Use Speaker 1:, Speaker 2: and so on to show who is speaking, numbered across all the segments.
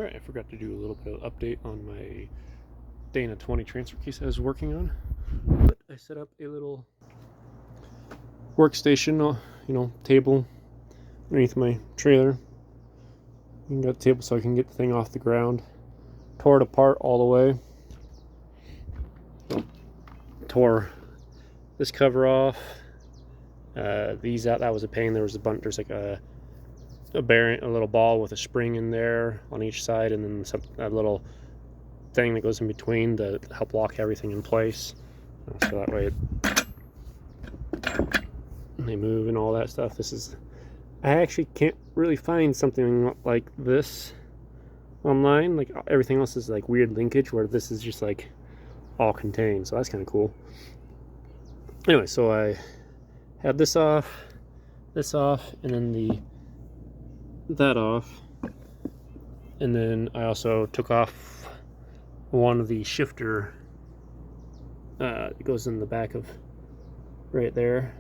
Speaker 1: Alright, I forgot to do a little bit of update on my Dana 20 transfer case I was working on. But I set up a little workstation, table underneath my trailer. You got a table so I can get the thing off the ground. Tore it apart all the way. Tore this cover off. These out. That was a pain. There was a bunch. There's like a bearing, a little ball with a spring in there on each side, and then a little thing that goes in between to help lock everything in place. So that way they move and all that stuff. I actually can't really find something like this online. Like everything else is like weird linkage, where this is just like all contained. So that's kind of cool. Anyway, so I had this off, and then that off, and then I also took off one of the shifter. It goes in the back of right there.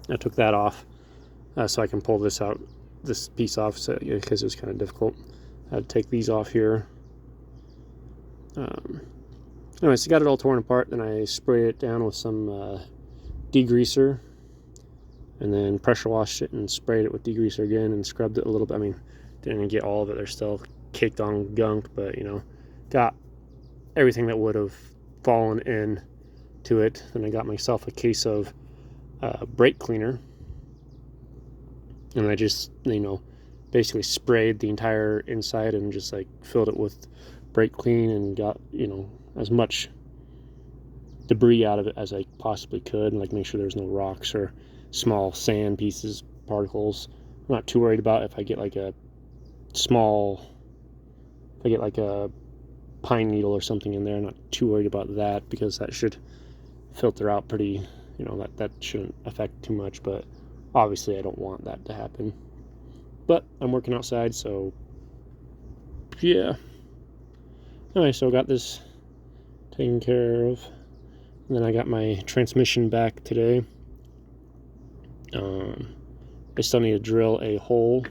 Speaker 1: I took that off so I can pull this piece off, because it was kind of difficult. I had to take these off here. Anyway, so I got it all torn apart. Then I sprayed it down with some degreaser, and then pressure washed it and sprayed it with degreaser again and scrubbed it a little bit. I mean, didn't get all of it. There's still caked on gunk, but got everything that would have fallen in to it. Then I got myself a case of brake cleaner, and I just basically sprayed the entire inside and just like filled it with brake clean and got as much debris out of it as I possibly could, and like make sure there's no rocks or small sand pieces, particles. I'm not too worried about if I get like a pine needle or something in there. I'm not too worried about that, because that should filter out pretty, that shouldn't affect too much, but obviously I don't want that to happen. But I'm working outside, so yeah. Anyway, so I got this taken care of, and then I got my transmission back today. I still need to drill a hole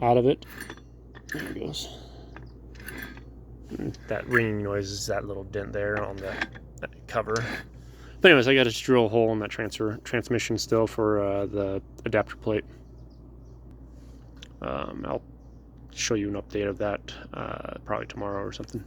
Speaker 1: out of it. There it goes. That ringing noise is that little dent there on that cover. But anyways, I got to drill a hole in that transmission still for the adapter plate. I'll show you an update of that probably tomorrow or something.